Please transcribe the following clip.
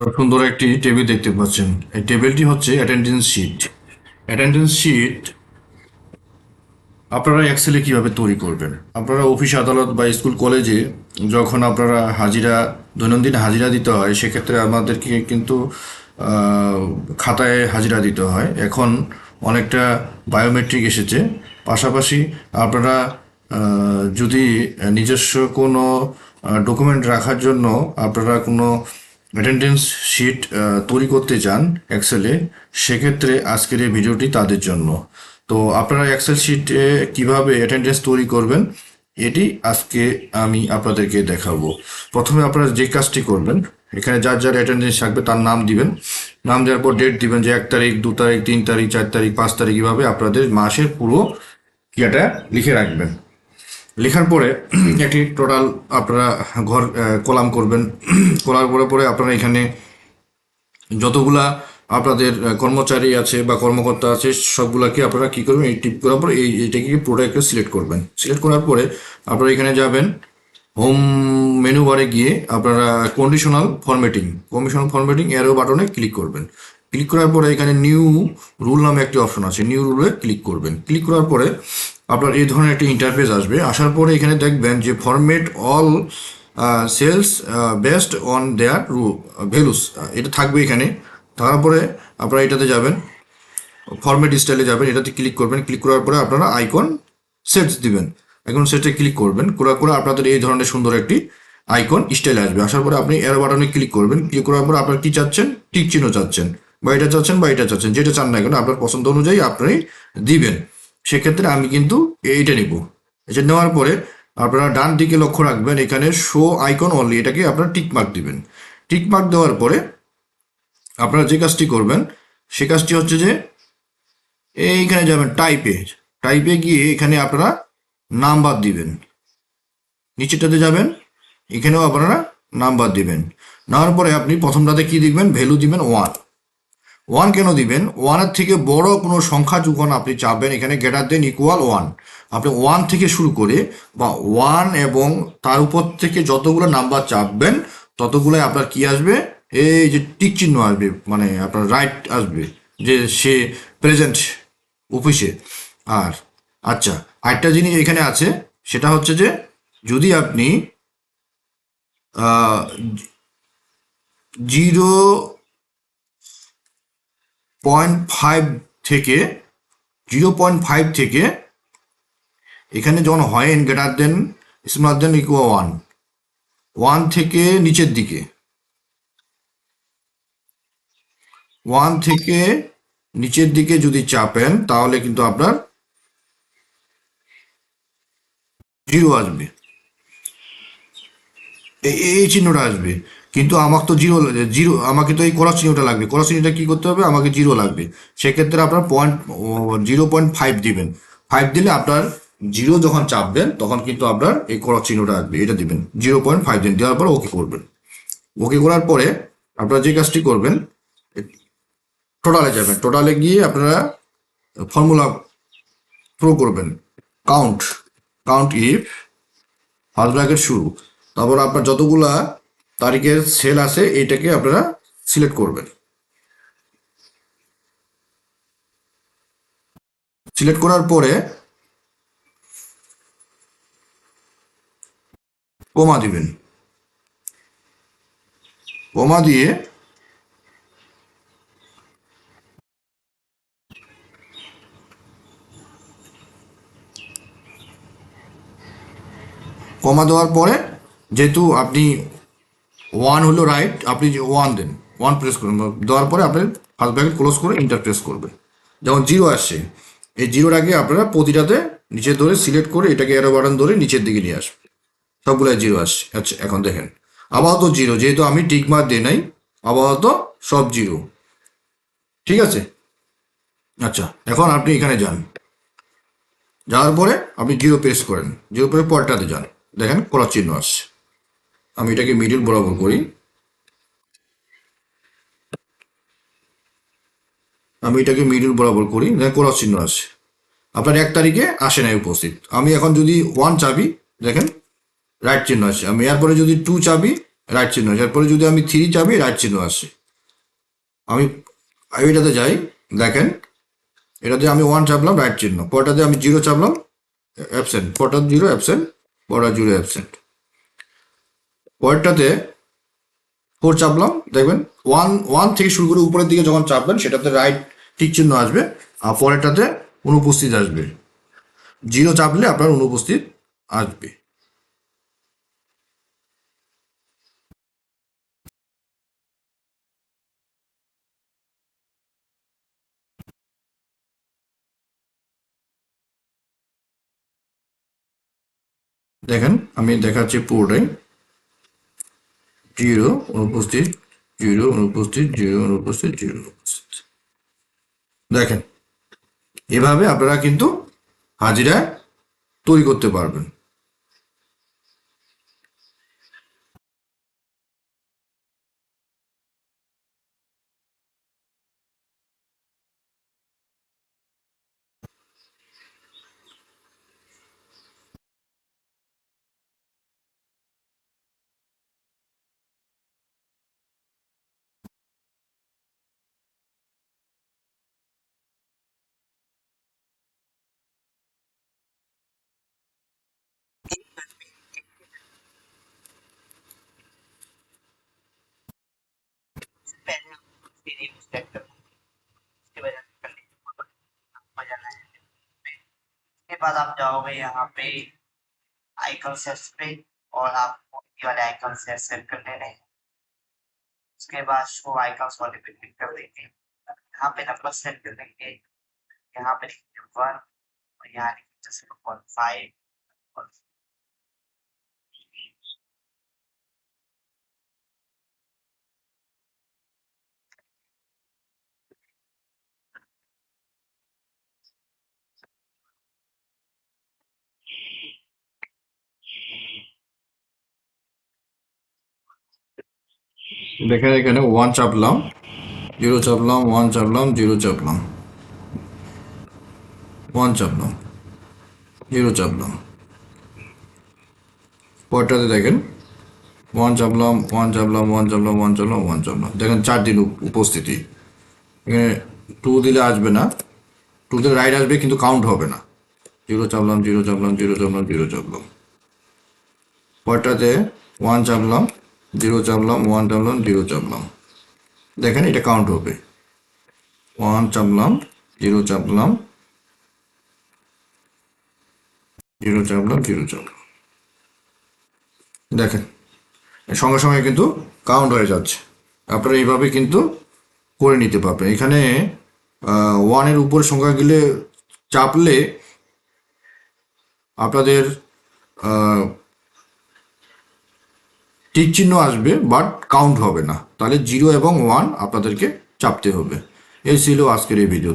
সুন্দর একটি টেবিল দেখতে পাচ্ছেন। এই টেবিলটি হচ্ছে অ্যাটেন্ডেন্স শিট। অ্যাটেন্ডেন্স শিট আপনারা এক্সেলে কিভাবে তৈরি করবেন? আপনারা অফিস আদালত বা স্কুল কলেজে যখন আপনারা হাজিরা দৈনন্দিন হাজিরা দিতে হয়, সেক্ষেত্রে আমাদেরকে কিন্তু খাতায় হাজিরা দিতে হয়। এখন অনেকটা বায়োমেট্রিক এসেছে। পাশাপাশি আপনারা যদি নিজস্ব কোনো ডকুমেন্ট রাখার জন্য আপনারা কোনো অ্যাটেন্ডেন্স শিট তৈরি করতে চান এক্সেলে, সেক্ষেত্রে আজকের এই ভিডিওটি তাদের জন্য। তো আপনারা এক্সেল শিটে কিভাবে অ্যাটেন্ডেন্স তৈরি করবেন এটি আজকে আমি আপনাদেরকে দেখাবো। প্রথমে আপনারা যে কাজটি করবেন, এখানে যার যার অ্যাটেন্ডেন্স থাকবে তার নাম দিবেন। নাম দেওয়ার পর ডেট দিবেন, যে 1 তারিখ, 2 তারিখ, 3 তারিখ, 4 তারিখ, 5 তারিখ, এভাবে আপনাদের মাসের পুরো ইয়েটা লিখে রাখবেন। লেখার পরে একটি টোটাল আপনারা ঘর কলাম করবেন। করার পরে পরে আপনারা এখানে যতগুলা আপনাদের কর্মচারী আছে বা কর্মকর্তা আছে সবগুলাকে আপনারা কি করবেন, এই টিপ করার পরে এইটাকে পুরোটাকে সিলেক্ট করবেন। সিলেক্ট করার পরে আপনারা এখানে যাবেন, হোম মেনু বারে গিয়ে আপনারা কন্ডিশনাল ফরম্যাটিং অ্যারো বাটনে ক্লিক করবেন। ক্লিক করার পরে এখানে নিউ রুল নামে একটি অপশন আছে, নিউ রুলে ক্লিক করবেন। ক্লিক করার পরে আপনার এই ধরনের একটি ইন্টারফেস আসবে। আসার পরে এখানে দেখবেন যে format all sales based on their values, এটা থাকবে এখানে। তারপরে আপনারা এটাতে যাবেন, ফরম্যাট স্টাইলে যাবেন, এটাতে ক্লিক করবেন। ক্লিক করার পরে আপনারা আইকন সেটস দিবেন। আইকন সেটে ক্লিক করবেন। করার পরে আপনাদের এই ধরনের সুন্দর একটি আইকন স্টাইল আসবে। আসার পরে আপনি এরো বাটনে ক্লিক করবেন। ক্লিক করার পরে আপনার কি চাচ্ছেন, টিক চিহ্ন চাচ্ছেন, বা এটা চাচ্ছেন বা এটা চাচ্ছেন, যেটা চান না কেন আপনার পছন্দ অনুযায়ী আপনি দিবেন। সেক্ষেত্রে আমি কিন্তু এইটা নিব। এটা নেওয়ার পরে আপনারা ডান দিকে লক্ষ্য রাখবেন, এখানে শো আইকন অনলি, এটাকে আপনারা টিক মার্ক দিবেন। টিক মার্ক দেওয়ার পরে আপনারা যে কাজটি করবেন সে কাজটি হচ্ছে যে এইখানে যাবেন টাইপে। টাইপে গিয়ে এখানে আপনারা নাম্বার দিবেন। নিচেটাতে যাবেন, এখানেও আপনারা নাম্বার দিবেন। নেওয়ার পরে আপনি প্রথমটাতে কি দিবেন, ভ্যালু দিবেন 1। 1 কেন দিবেন? 1-এর থেকে বড় কোনো সংখ্যা যখন আপনি চাপবেন, এখানে গ্রেটার দেন ইকুয়াল 1, আপনি 1 থেকে শুরু করে বা 1 এবং তার উপর থেকে যতগুলো নাম্বার চাপবেন ততগুলোই আপনার কি আসবে, এই যে টিক চিহ্ন আসবে, মানে আপনার রাইট আসবে, যে সে প্রেজেন্ট অফিসে। আর আচ্ছা, আরেকটা জিনিস এখানে আছে, সেটা হচ্ছে যে যদি আপনি 0.5 থেকে 0.5 থেকে এখানে যখন হয় N greater than smaller than equal 1, 1 থেকে নিচের দিকে, 1 থেকে নিচের দিকে যদি চাপেন তাহলে কিন্তু আপনার 0 আসবে, এই চিহ্নটা আসবে। কিন্তু আমার তো জিরো, আমাকে তো এই ক্রস চিহ্নটা লাগবে। ক্রস চিহ্নটা কি করতে হবে, আমাকে 0 লাগবে। সেক্ষেত্রে আপনার 0.5 দিবেন। 5 দিলে আপনার 0 যখন চাপবেন তখন কিন্তু আপনার এই ক্রস চিহ্নটা আসবে, এটা দিবেন। 0.5 দিন, দেওয়ার পর ওকে করবেন। ওকে করার পরে আপনারা যে কাজটি করবেন, টোটালে যাবেন। টোটালে গিয়ে আপনারা ফর্মুলা প্রো করবেন, count count if first bracket শুরু, তারপর আপনার যতগুলা তারিখের সেল আছে এইটাকে আপনারা সিলেক্ট করবেন। সিলেক্ট করার পরে কমা দিবেন। কমা দিয়ে কমা দেওয়ার পরে যেহেতু আপনি 1 হলো রাইট, আপনি 1 দেন, 1 প্রেস করুন। দেওয়ার পরে আপনি ফার্স্ট ব্র্যাকেট ক্লোজ করে ইন্টার প্রেস করবেন। যখন 0 আসছে, এই 0-র আগে আপনারা প্রতিটাতে নিচে ধরে সিলেক্ট করে এটাকে অ্যারো বাটন ধরে নিচের দিকে নিয়ে আসবে। সবগুলো 0 আসছে। আচ্ছা, এখন দেখেন আপাতত 0, যেহেতু আমি টিক মার্ক দিই নাই, আপাতত সব 0। ঠিক আছে। আচ্ছা, এখন আপনি এখানে যান। যাওয়ার পরে আপনি 0 প্রেস করেন। 0 পরে পরটাতে যান, দেখেন ক্রস চিহ্ন আসছে। আমি এটাকে মিডিল বরাবর করি। দেখেন ক্রস চিহ্ন আসছে। আপনার 1 তারিখে আসে নাই উপস্থিত। আমি এখন যদি 1 চাবি, দেখেন রাইট চিহ্ন আসছে। আমি এরপরে যদি 2 চাবি, রাইট চিহ্ন। এরপরে যদি আমি 3 চাপি রাইট চিহ্ন আসে। আমি এটাতে যাই, দেখেন এটাতে আমি 1 চাপলাম রাইট চিহ্ন, পরটাতে আমি 0 চাপলাম অ্যাবসেন্ট, পরটা 0 অ্যাবসেন্ট, পরটা 0 অ্যাবসেন্ট। পরেরটাতে 4 চাপলাম, দেখবেন 1 থেকে শুরু করে উপরের দিকে যখন চাপবেন সেটাতে রাইট টিক চিহ্ন আসবে, আর পরেরটাতে অনুপস্থিত আসবে। 0 চাপলে আপনার অনুপস্থিত আসবে। দেখেন আমি দেখাচ্ছি পুরোটাই। 0 অনুপস্থিত, 0 অনুপস্থিত, 0 অনুপস্থিত, 0 অনুপস্থিত। দেখেন এভাবে আপনারা কিন্তু হাজিরা তৈরি করতে পারবেন। उसके बाद आप जाओगे यहाँ पे आइकन सेट्स पे और आप ये वाले आइकन सेट कर ले रहे हैं। उसके बाद शो आइकन्स वाले पे क्लिक कर देंगे, यहाँ पे नंबर सेट कर देंगे, यहाँ पे लिखेंगे 1 और यहाँ लिखेंगे 0.5 और দেখেন এখানে 1 চাপলাম, 0 চাপলাম, 1 চাপলাম, 0 চাপলাম, 1 চাপলাম, 0 চাপলাম। পরটাতে দেখেন 1 চাপলাম, 1 চাপলাম, 1 চাপলাম, 1 চাপলাম, 1 চাপলাম, দেখেন 4 দিন উপস্থিতি। এখানে 2 দিলে আসবে না, 2 দিলে রাইট আসবে কিন্তু কাউন্ট হবে না। 0 চাপলাম, 0 চাপলাম, 0 চাপলাম, 0 চাপলাম। পরটাতে 1 চাপলাম, 0 চাপলাম, 1 চাপলাম, 0 চাপলাম, দেখেন এটা কাউন্ট হবে। 1 চাপলাম, 0 চাপলাম, 0 চাপলাম, 0 চাপলাম, দেখেন সঙ্গে সঙ্গে কিন্তু কাউন্ট হয়ে যাচ্ছে। আপনারা এইভাবে কিন্তু করে নিতে পারবেন। এখানে 1-এর উপরে সংখ্যা গেলে চাপলে আপনাদের টিক চিহ্ন আসবে বাট কাউন্ট হবে না, তাহলে 0 এবং 1 আপনাদেরকে চাপতে হবে। এই ছিল আজকের এই ভিডিও।